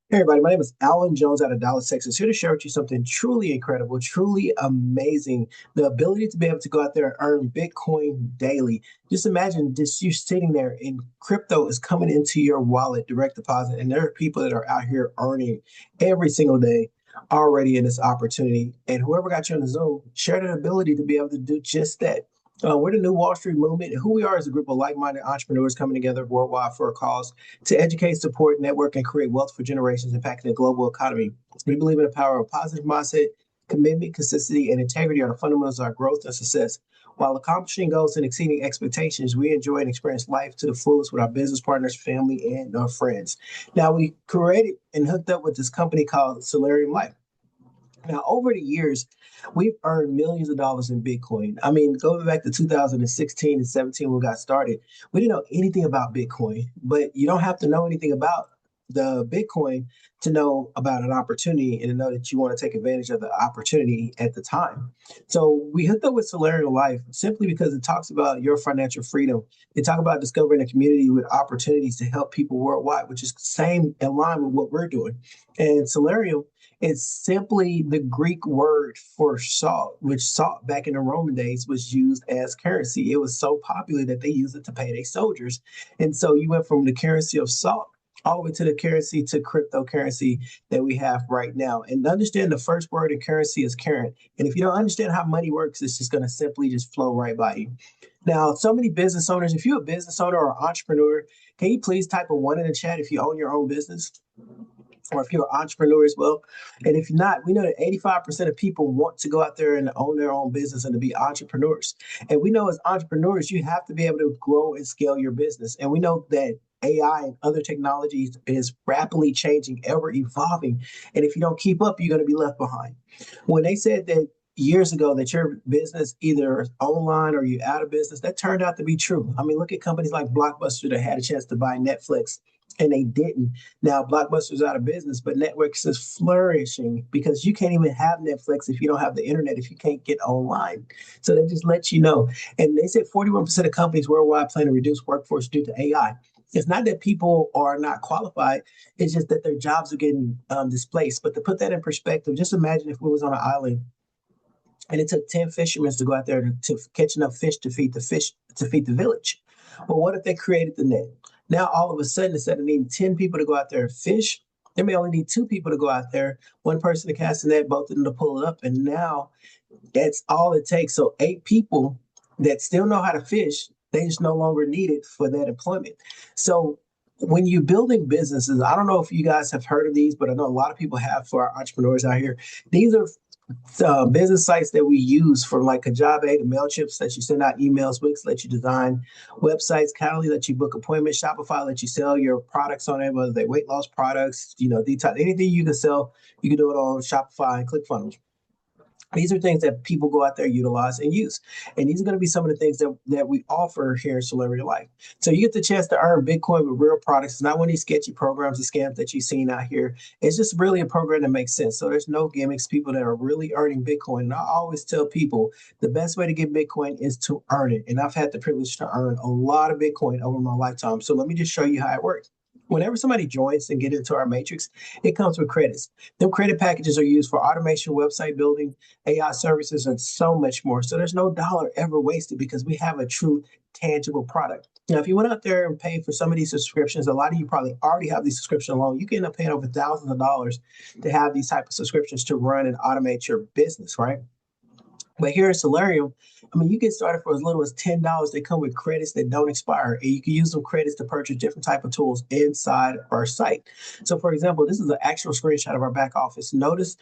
Hey everybody, my name is Alan Jones out of Dallas, Texas, here to share with you something truly incredible, truly amazing. The ability to be able to go out there and earn Bitcoin daily. Just imagine just you sitting there and crypto is coming into your wallet, direct deposit, and there are people that are out here earning every single day already in this opportunity. And whoever got you on the Zoom, share that ability to be able to do just that. We're the new Wall Street movement, and who we are is a group of like-minded entrepreneurs coming together worldwide for a cause to educate, support, network, and create wealth for generations, impacting the global economy. We believe in the power of positive mindset, commitment, consistency, and integrity are the fundamentals of our growth and success. While accomplishing goals and exceeding expectations, we enjoy and experience life to the fullest with our business partners, family, and our friends. Now, we created and hooked up with this company called Salarium Life. Now, over the years, we've earned millions of dollars in Bitcoin. I mean, going back to 2016 and 17 when we got started, we didn't know anything about Bitcoin, but you don't have to know anything about the Bitcoin to know about an opportunity and to know that you want to take advantage of the opportunity at the time. So we hooked up with Solarium Life simply because it talks about your financial freedom. They talk about discovering a community with opportunities to help people worldwide, which is the same in line with what we're doing. And Solarium it's simply the Greek word for salt, which salt back in the Roman days was used as currency. It was so popular that they used it to pay their soldiers. And so you went from the currency of salt all the way to the currency to cryptocurrency that we have right now. And understand the first word in currency is current. And if you don't understand how money works, it's just going to simply just flow right by you. Now, so many business owners, if you're a business owner or entrepreneur, can you please type a one in the chat if you own your own business? Or if you're an entrepreneur as well. And if not, we know that 85% of people want to go out there and own their own business and to be entrepreneurs. And we know as entrepreneurs, you have to be able to grow and scale your business. And we know that AI and other technologies is rapidly changing, ever evolving. And if you don't keep up, you're going to be left behind. When they said that years ago that your business either online or you're out of business, that turned out to be true. I mean, look at companies like Blockbuster that had a chance to buy Netflix and they didn't. Now Blockbuster's out of business, but Netflix is flourishing because you can't even have Netflix if you don't have the internet, if you can't get online. So that just lets you know. And they said 41% of companies worldwide plan to reduce workforce due to AI. It's not that people are not qualified; it's just that their jobs are getting displaced. But to put that in perspective, just imagine if we was on an island and it took 10 fishermen to go out there to catch enough fish to feed the village. But what if they created the net? Now all of a sudden, instead of needing 10 people to go out there and fish, they may only need two people to go out there, one person to cast the net, both of them to pull it up. And now that's all it takes. So 8 people that still know how to fish, they just no longer need it for that employment. So when you're building businesses, I don't know if you guys have heard of these, but I know a lot of people have for our entrepreneurs out here. These are business sites that we use for like Kajabi, the MailChips that you send out emails, Wix let you design websites, Calendly let you book appointments, Shopify let you sell your products on it, whether they weight loss products, detox, anything you can sell, you can do it on Shopify and ClickFunnels. These are things that people go out there, utilize, and use. And these are going to be some of the things that we offer here in Celebrity Life. So you get the chance to earn Bitcoin with real products. It's not one of these sketchy programs and scams that you've seen out here. It's just really a program that makes sense. So there's no gimmicks, people that are really earning Bitcoin. And I always tell people the best way to get Bitcoin is to earn it. And I've had the privilege to earn a lot of Bitcoin over my lifetime. So let me just show you how it works. Whenever somebody joins and get into our matrix, it comes with credits. Them credit packages are used for automation, website building, AI services, and so much more. So there's no dollar ever wasted because we have a true tangible product. Now, if you went out there and paid for some of these subscriptions, a lot of you probably already have these subscriptions alone. You can end up paying over thousands of dollars to have these type of subscriptions to run and automate your business, right? But here at Salarium, I mean, you get started for as little as $10. They come with credits that don't expire, and you can use them credits to purchase different type of tools inside our site. So, for example, this is an actual screenshot of our back office. Notice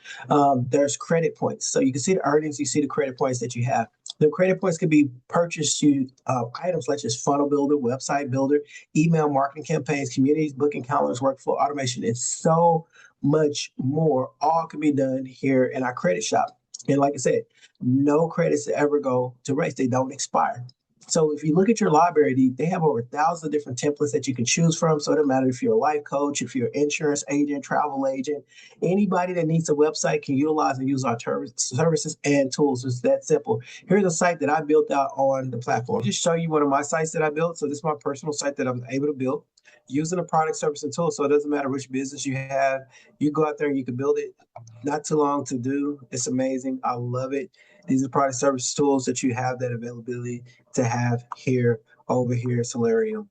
there's credit points. So you can see the earnings, you see the credit points that you have. The credit points can be purchased to items such as funnel builder, website builder, email marketing campaigns, communities, booking calendars, workflow automation. It's so much more. All can be done here in our credit shop. And like I said, no credits ever go to waste. They don't expire. So if you look at your library, they have over thousands of different templates that you can choose from. So it doesn't matter if you're a life coach, if you're an insurance agent, travel agent, anybody that needs a website can utilize and use our services and tools. It's that simple. Here's a site that I built out on the platform. I'll just show you one of my sites that I built. So this is my personal site that I'm able to build. using a product, service, and tool. So it doesn't matter which business you have, you go out there and you can build it. Not too long to do. It's amazing. I love it. These are product, service, tools that you have that availability to have here over here at Salarium,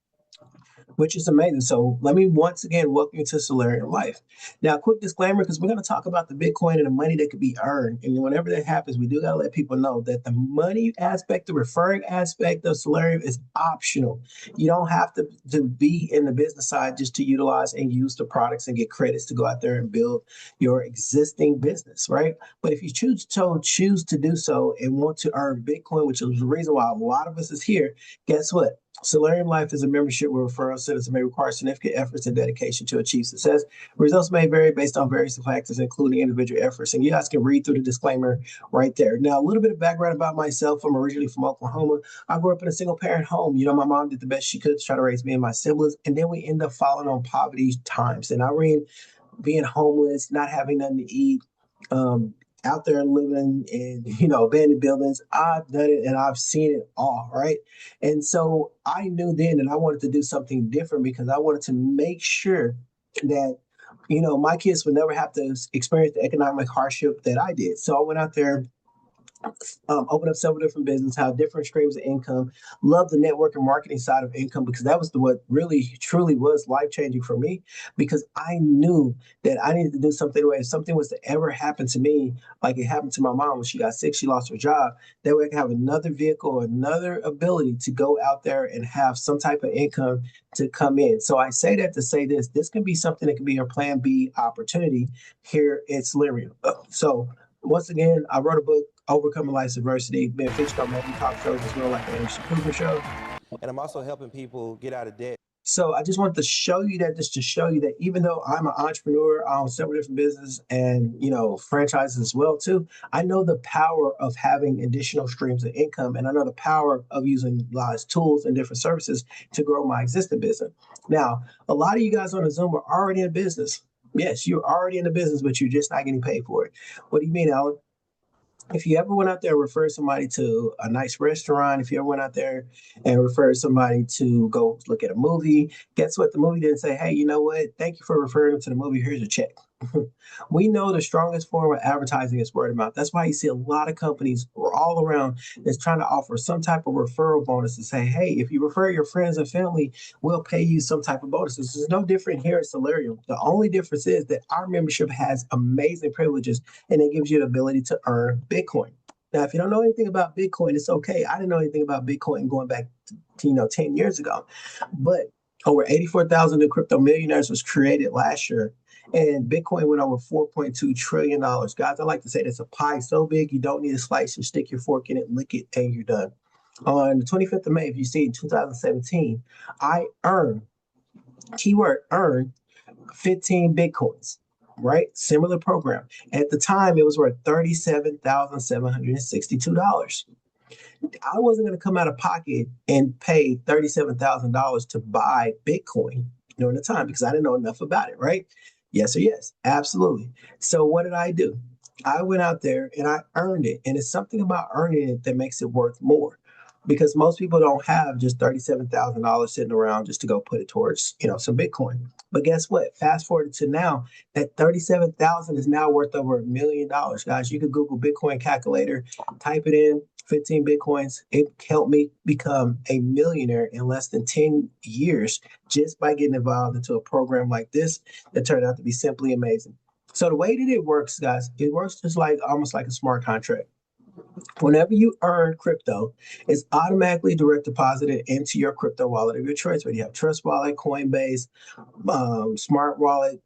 which is amazing. So let me once again welcome you to Salarium Life. Now, quick disclaimer, because we're going to talk about the Bitcoin and the money that could be earned. And whenever that happens, we do got to let people know that the money aspect, the referring aspect of Salarium is optional. You don't have to be in the business side just to utilize and use the products and get credits to go out there and build your existing business, right? But if you choose to do so and want to earn Bitcoin, which is the reason why a lot of us is here, guess what? Salarium Life is a membership where referral centers may require significant efforts and dedication to achieve success. Results may vary based on various factors, including individual efforts. And you guys can read through the disclaimer right there. Now, a little bit of background about myself. I'm originally from Oklahoma. I grew up in a single parent home. You know, my mom did the best she could to try to raise me and my siblings. And then we end up falling on poverty times. And I mean, being homeless, not having nothing to eat, um, out there living in, abandoned buildings. I've done it and I've seen it all, right? And so I knew then that I wanted to do something different because I wanted to make sure that, my kids would never have to experience the economic hardship that I did. So I went out there, open up several different businesses, have different streams of income. Love the network and marketing side of income because that was what really truly was life changing for me. Because I knew that I needed to do something where if something was to ever happen to me, like it happened to my mom when she got sick, she lost her job. That way I could have another vehicle, another ability to go out there and have some type of income to come in. So I say that to say this: this can be something that can be your plan B opportunity here at Salarium. So once again, I wrote a book, Overcoming Life's Adversity, been featured on many talk shows as well, like the Anderson Cooper Show. And I'm also helping people get out of debt. So I just wanted to show you that, just to show you that even though I'm an entrepreneur, I own several different businesses and franchises as well too. I know the power of having additional streams of income, and I know the power of using live tools and different services to grow my existing business. Now, a lot of you guys on the Zoom are already in business. Yes, you're already in the business, but you're just not getting paid for it. What do you mean, Alan? If you ever went out there and referred somebody to a nice restaurant, if you ever went out there and referred somebody to go look at a movie, guess what? The movie didn't say, hey, you know what? Thank you for referring them to the movie. Here's a check. We know the strongest form of advertising is word of mouth. That's why you see a lot of companies all around that's trying to offer some type of referral bonus to say, hey, if you refer your friends and family, we'll pay you some type of bonus. This is no different here at Salarium. The only difference is that our membership has amazing privileges and it gives you the ability to earn Bitcoin. Now, if you don't know anything about Bitcoin, it's okay. I didn't know anything about Bitcoin going back to 10 years ago, but over 84,000 new crypto millionaires was created last year. And Bitcoin went over $4.2 trillion. Guys, I like to say that's a pie so big you don't need a slice. You stick your fork in it, lick it, and you're done. On the 25th of May, if you see in 2017, I earned, keyword earned, 15 Bitcoins, right? Similar program. At the time, it was worth $37,762. I wasn't going to come out of pocket and pay $37,000 to buy Bitcoin during the time because I didn't know enough about it, right? Yes or yes, absolutely. So what did I do? I went out there and I earned it. And it's something about earning it that makes it worth more because most people don't have just $37,000 sitting around just to go put it towards, some Bitcoin. But guess what? Fast forward to now, that 37,000 is now worth over $1 million. Guys, you could Google Bitcoin calculator, type it in, 15 Bitcoins. It helped me become a millionaire in less than 10 years just by getting involved into a program like this that turned out to be simply amazing. So the way that it works, guys, it works just like almost like a smart contract. Whenever you earn crypto, it's automatically direct deposited into your crypto wallet of your choice, whether you have Trust Wallet, Coinbase, Smart Wallet,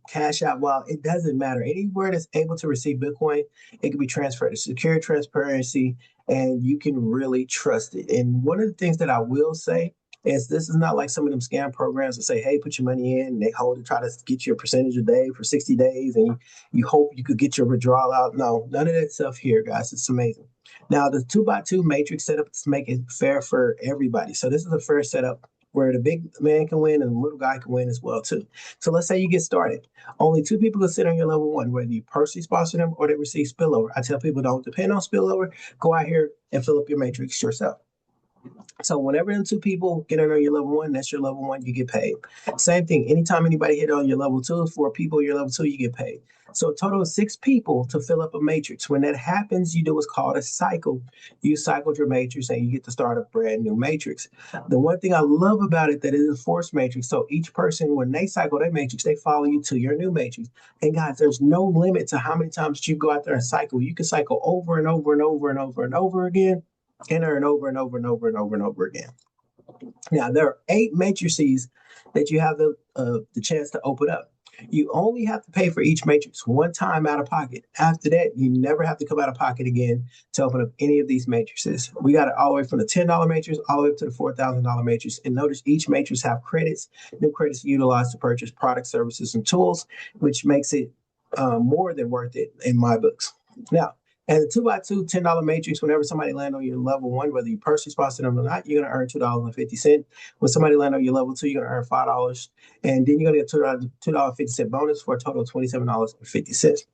Cash App Wallet. It doesn't matter. Anywhere that's able to receive Bitcoin, it can be transferred. It's secure transparency, and you can really trust it. And one of the things that I will say is this is not like some of them scam programs that say, hey, put your money in and they hold to try to get you a percentage a day for 60 days and you hope you could get your withdrawal out. No, none of that stuff here, guys. It's amazing. Now, the 2x2 matrix setup is to make it fair for everybody. So this is a fair setup where the big man can win and the little guy can win as well, too. So let's say you get started. Only two people can sit on your level one, whether you personally sponsor them or they receive spillover. I tell people don't depend on spillover. Go out here and fill up your matrix yourself. So whenever them two people get in on your level one, that's your level one, you get paid. Same thing. Anytime anybody hit on your level two, four people, your level two, you get paid. So a total of six people to fill up a matrix. When that happens, you do what's called a cycle. You cycled your matrix and you get to start a brand new matrix. The one thing I love about it that it is a forced matrix. So each person, when they cycle their matrix, they follow you to your new matrix. And guys, there's no limit to how many times you go out there and cycle. You can cycle over and over and over and over and over again and earn over and over and over and over and over again. Now, there are eight matrices that you have the chance to open up. You only have to pay for each matrix one time out of pocket. After that, you never have to come out of pocket again to open up any of these matrices. We got it all the way from the $10 matrix all the way up to the $4,000 matrix. And notice each matrix have credits. Them credits are utilized to purchase products, services, and tools, which makes it more than worth it in my books. Now, and the 2x2 $10 matrix, whenever somebody land on your level one, whether you personally sponsor them or not, you're going to earn $2.50. When somebody land on your level two, you're going to earn $5. And then you're going to get $2.50 bonus for a total of $27.50.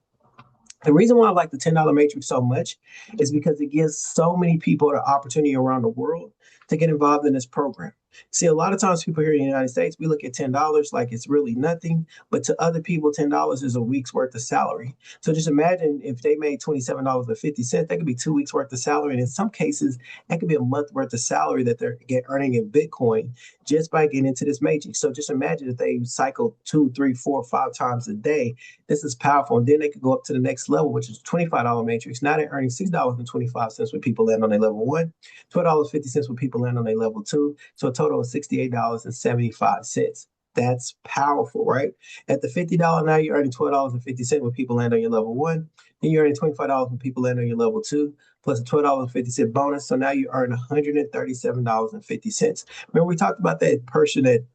The reason why I like the $10 matrix so much is because it gives so many people the opportunity around the world to get involved in this program. See, a lot of times people here in the United States, we look at $10 like it's really nothing, but to other people, $10 is a week's worth of salary. So just imagine if they made $27.50, that could be 2 weeks worth of salary. And in some cases, that could be a month worth of salary that they're earning in Bitcoin just by getting into this matrix. So just imagine if they cycle 2, 3, 4, 5 times a day. This is powerful. And then they could go up to the next level, which is $25 matrix. Now they're earning $6.25 when people land on their level one, $12.50 when people land on their level two. So a total of $68.75. That's powerful, right? At the $50 now, you're earning $12.50 when people land on your level one. Then you're earning $25 when people land on your level two, plus a $12.50 bonus. So now you earn $137.50. Remember, we talked about that person that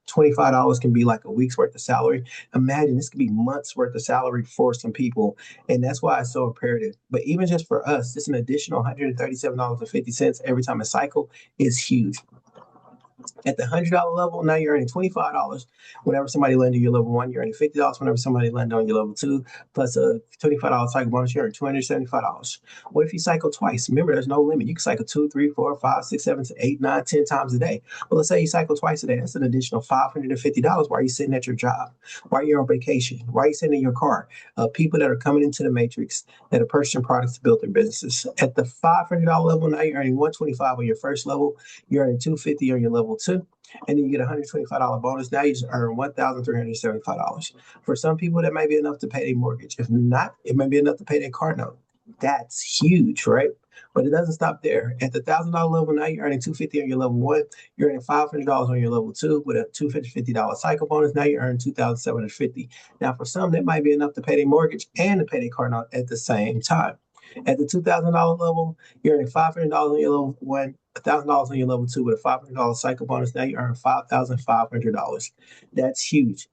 $25 can be like a week's worth of salary. Imagine this could be months worth of salary for some people. And that's why it's so imperative. But even just for us, just an additional $137.50 every time a cycle is huge. At the $100 level, now you're earning $25 whenever somebody lands on your level one. You're earning $50 whenever somebody lands on your level two, plus a $25 cycle bonus. You're earning $275. What if you cycle twice? Remember, there's no limit. You can cycle 2, 3, 4, 5, 6, 7, 8, 9, 10 times a day. Well, let's say you cycle twice a day. That's an additional $550 while you're sitting at your job, while you're on vacation, while you're sitting in your car. People that are coming into the matrix that are purchasing products to build their businesses. At the $500 level, now you're earning $125 on your first level. You're earning $250 on your level two. And then you get a $125 bonus. Now you just earn $1,375. For some people, that might be enough to pay their mortgage. If not, it may be enough to pay their car note. That's huge, right? But it doesn't stop there. At the $1,000 level, now you're earning $250 on your level one. You're earning $500 on your level two with a $250 cycle bonus. Now you earn $2,750. Now, for some, that might be enough to pay their mortgage and to pay their car note at the same time. At the $2,000 level, you're earning $500 on your level one, $1,000 on your level two with a $500 cycle bonus. Now you earn $5,500. That's huge.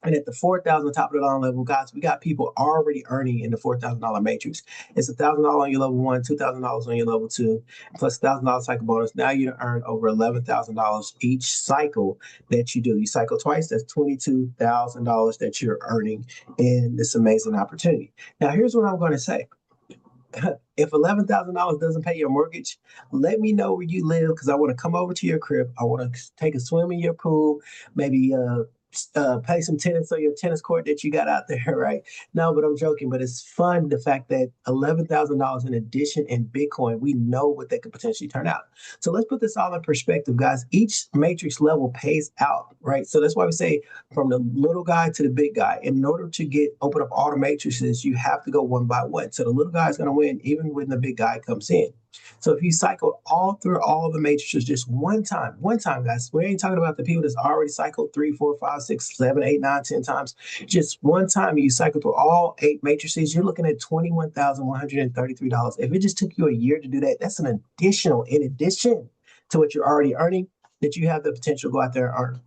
And at the 4,000 top of the line level, guys, we got people already earning in the $4,000 matrix. It's $1,000 on your level one, $2,000 on your level two, plus $1,000 cycle bonus. Now you earn over $11,000 each cycle that you do. You cycle twice, that's $22,000 that you're earning in this amazing opportunity. Now, here's what I'm going to say. If $11,000 doesn't pay your mortgage, let me know where you live because I want to come over to your crib. I want to take a swim in your pool, maybe play some tennis on your tennis court that you got out there, right? No, but I'm joking. But it's fun the fact that $11,000 in addition in Bitcoin, we know what that could potentially turn out. So let's put this all in perspective, guys. Each matrix level pays out, right? So that's why we say from the little guy to the big guy. In order to open up all the matrices, you have to go one by one. So the little guy is going to win even when the big guy comes in. So if you cycle all through all the matrices just one time, guys, we ain't talking about the people that's already cycled 3, 4, 5, 6, 7, 8, 9, 10 times. Just one time you cycle through all 8 matrices, you're looking at $21,133. If it just took you a year to do that, that's an additional, in addition to what you're already earning, that you have the potential to go out there and earn.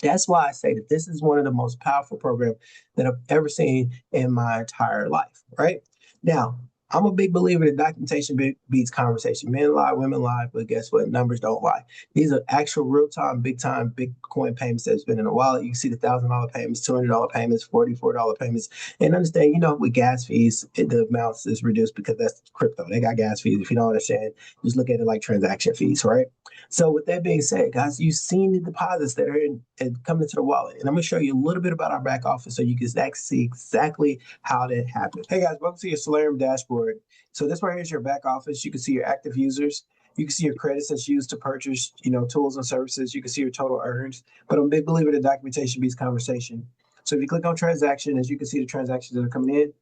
That's why I say that this is one of the most powerful programs that I've ever seen in my entire life, right? Now, I'm a big believer that documentation beats conversation. Men lie, women lie, but guess what? Numbers don't lie. These are actual real time, big time, Bitcoin payments that's been in a while. You can see the $1,000 payments, $200 payments, $44 payments, and understand. With gas fees, the amounts is reduced because that's crypto. They got gas fees. If you don't understand, just look at it like transaction fees, right? So with that being said, guys, you've seen the deposits that are in and coming into the wallet, and I'm gonna show you a little bit about our back office so you can see exactly how that happened. Hey guys, welcome to your Salarium dashboard. So this right here is your back office. You can see your active users. You can see your credits that's used to purchase, tools and services. You can see your total earnings. But I'm a big believer that documentation beats conversation. So if you click on transaction, as you can see the transactions that are coming in.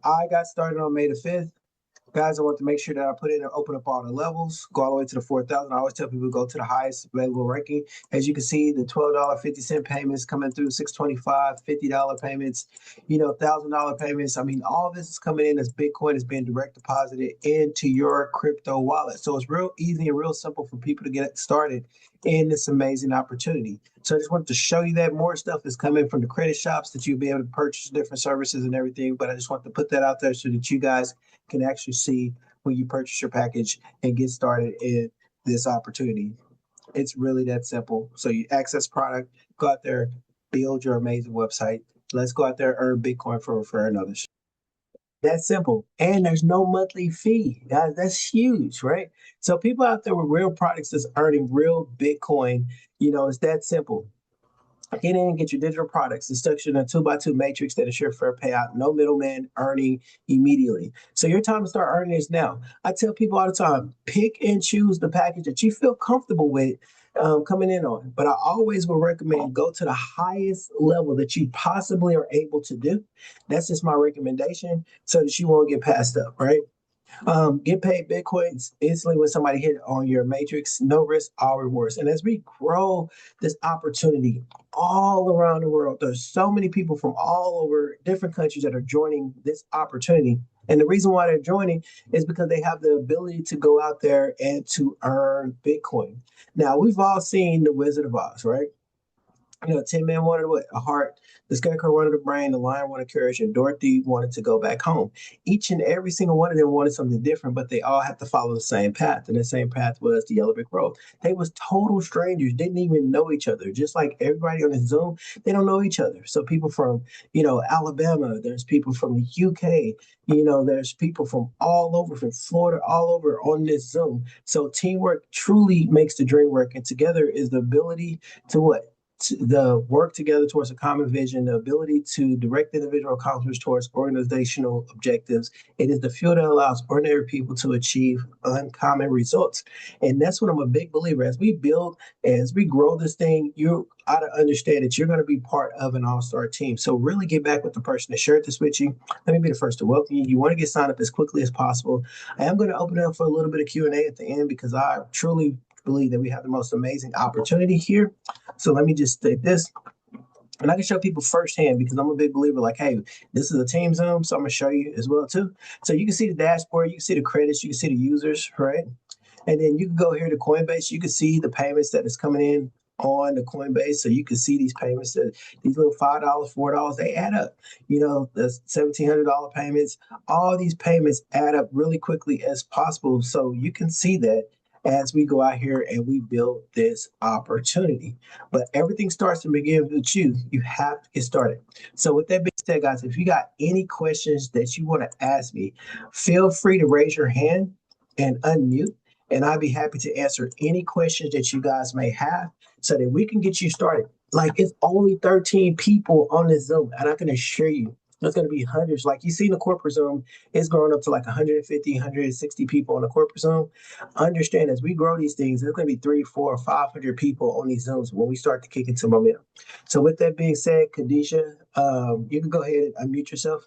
I got started on May the 5th. Guys, I want to make sure that I put in and open up all the levels, go all the way to the 4,000. I always tell people to go to the highest available ranking. As you can see, the $12.50 payments coming through, $6.25, $50 payments, $1,000 payments. I mean, all this is coming in as Bitcoin is being direct deposited into your crypto wallet. So it's real easy and real simple for people to get started in this amazing opportunity. So I just wanted to show you that more stuff is coming from the credit shops that you'll be able to purchase different services and everything. But I just want to put that out there so that you guys can actually see when you purchase your package and get started in this opportunity. It's really that simple. So you access product, go out there, build your amazing website. Let's go out there, earn Bitcoin for referring others. That's simple. And there's no monthly fee. That's huge, right? So people out there with real products that's earning real Bitcoin, it's that simple. Get in and get your digital products. It's structured in a 2x2 matrix that assure fair payout, no middleman earning immediately. So your time to start earning is now. I tell people all the time, pick and choose the package that you feel comfortable with coming in on. But I always will recommend go to the highest level that you possibly are able to do. That's just my recommendation so that you won't get passed up, right? Get paid Bitcoins instantly when somebody hit on your matrix. No risk, all rewards. And as we grow this opportunity all around the world, there's so many people from all over different countries that are joining this opportunity. And the reason why they're joining is because they have the ability to go out there and to earn Bitcoin. Now, we've all seen The Wizard of Oz, right? Tin Man wanted what? A heart. The Scarecrow wanted a brain. The Lion wanted courage, and Dorothy wanted to go back home. Each and every single one of them wanted something different, but they all had to follow the same path, and the same path was the Yellow Brick Road. They was total strangers, didn't even know each other. Just like everybody on this Zoom, they don't know each other. So people from Alabama, there's people from the UK, there's people from all over, from Florida, all over on this Zoom. So teamwork truly makes the dream work, and together is the ability to what? The work together towards a common vision, the ability to direct individual accomplishments towards organizational objectives. It is the fuel that allows ordinary people to achieve uncommon results. And that's what I'm a big believer. As we build, as we grow this thing, you ought to understand that you're going to be part of an all-star team. So really get back with the person that shared this with you. Let me be the first to welcome you. You want to get signed up as quickly as possible. I am going to open it up for a little bit of Q&A at the end because I truly believe that we have the most amazing opportunity here. So let me just state this. And I can show people firsthand because I'm a big believer, like, hey, this is a team Zoom, so I'm gonna show you as well too. So you can see the dashboard, you can see the credits, you can see the users, right? And then you can go here to Coinbase, you can see the payments that is coming in on the Coinbase. So you can see these payments that these little $5, $4, they add up. The $1,700 payments, all these payments add up really quickly as possible. So you can see that as we go out here and we build this opportunity. But everything starts to begin with you. You have to get started. So with that being said, guys, if you got any questions that you want to ask me, feel free to raise your hand and unmute, and I'll be happy to answer any questions that you guys may have so that we can get you started. Like, it's only 13 people on this Zoom, and I can assure you there's going to be hundreds. Like you see in the corporate Zoom, it's growing up to like 150, 160 people on the corporate Zoom. Understand, as we grow these things, there's going to be 3, 4, 500 people on these Zooms when we start to kick into momentum. So with that being said, Khadijah, you can go ahead and unmute yourself.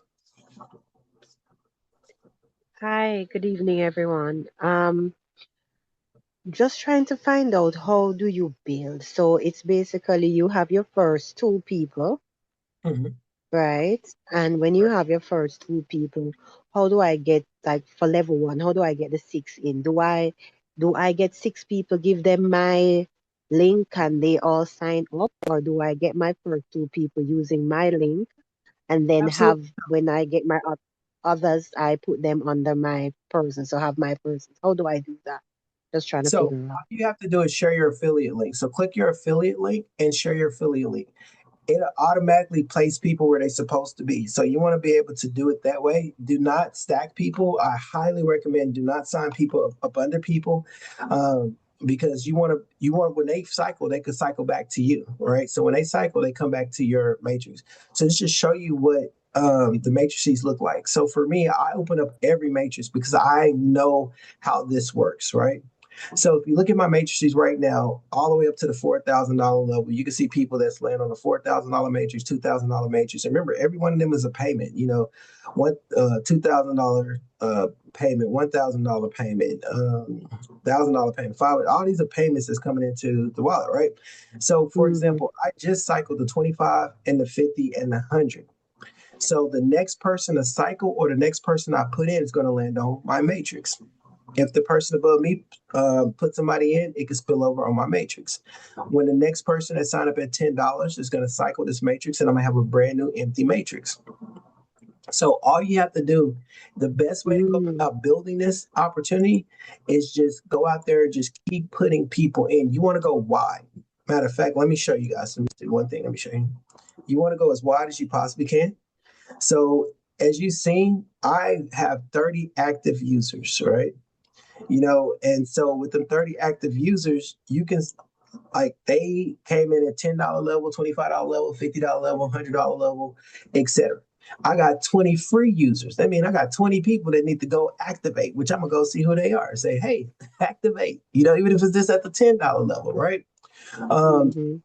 Hi, good evening, everyone. Just trying to find out how do you build. So it's basically you have your first two people, Mhm. right? And when you have your first two people, how do I get, like, for level one, how do I get the six in? Do I get six people, give them my link and they all sign up, or do I get my first two people using my link and then have Absolutely. when I get my others, I put them under my person. So have my persons. How do I do that? Just trying to So figure all out. you have to do is share your affiliate link. So click your affiliate link and share your affiliate link. It'll automatically place people where they're supposed to be. So you want to be able to do it that way. Do not stack people. I highly recommend do not sign people up under people, because you want when they cycle, they could cycle back to you, right? So when they cycle, they come back to your matrix. So let's just show you what the matrices look like. So for me, I open up every matrix because I know how this works, right? So if you look at my matrices right now, all the way up to the $4,000 level, you can see people that's land on the $4,000 matrix, $2,000 matrix. And remember, every one of them is a payment. One $2,000 payment, $1,000 payment, $1,000 payment, five. All these are payments that's coming into the wallet, right? So, for Mm-hmm. example, I just cycled the 25 and the 50 and the 100. So the next person to cycle or the next person I put in is going to land on my matrix. If the person above me put somebody in, it can spill over on my matrix. When the next person that signed up at $10 is going to cycle this matrix, and I'm going to have a brand new empty matrix. So all you have to do, the best way to go Mm. about building this opportunity is just go out there and just keep putting people in. You want to go wide. Matter of fact, let me show you guys. Let me do one thing. Let me show you. You want to go as wide as you possibly can. So as you've seen, I have 30 active users, right? And so with them 30 active users, you can, like, they came in at $10 level, $25 level, $50 level, $100 level, etc. I got 20 free users. That means I got 20 people that need to go activate, which I'm gonna go see who they are. Say, hey, activate. Even if it's just at the $10 level, right? Um, Mm-hmm.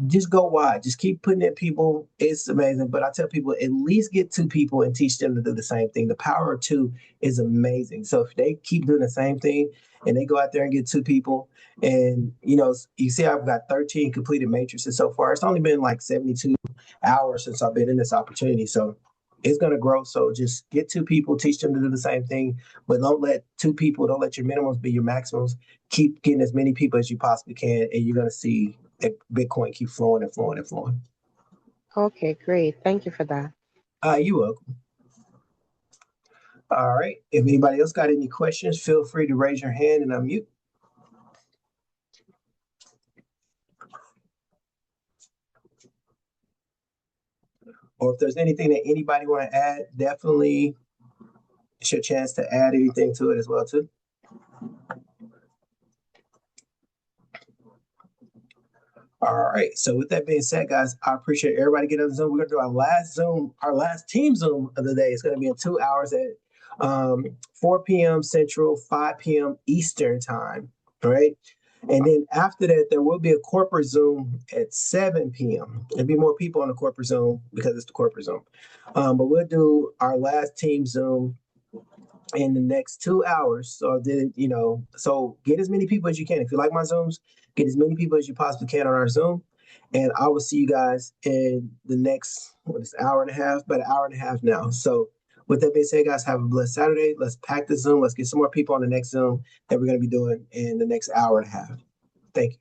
just go wide. Just keep putting in people. It's amazing. But I tell people at least get two people and teach them to do the same thing. The power of two is amazing. So if they keep doing the same thing and they go out there and get two people, and you see I've got 13 completed matrices so far. It's only been like 72 hours since I've been in this opportunity. So it's gonna grow. So just get two people, teach them to do the same thing, but don't let your minimums be your maximums. Keep getting as many people as you possibly can, and you're gonna see that Bitcoin keep flowing and flowing and flowing. Okay, great. Thank you for that. You welcome. All right. If anybody else got any questions, feel free to raise your hand and unmute. Or if there's anything that anybody want to add, definitely it's your chance to add anything to it as well too. All right. So with that being said, guys, I appreciate everybody getting on the Zoom. We're gonna do our last team Zoom of the day. It's gonna be in 2 hours at 4 p.m. Central, 5 p.m. Eastern time. All right. And then after that, there will be a corporate Zoom at 7 p.m. There'll be more people on the corporate Zoom because it's the corporate Zoom. But we'll do our last team Zoom in the next 2 hours. So get as many people as you can. If you like my Zooms, get as many people as you possibly can on our Zoom. And I will see you guys in the next, hour and a half, about an hour and a half now. So with that being said, guys, have a blessed Saturday. Let's pack the Zoom. Let's get some more people on the next Zoom that we're going to be doing in the next hour and a half. Thank you.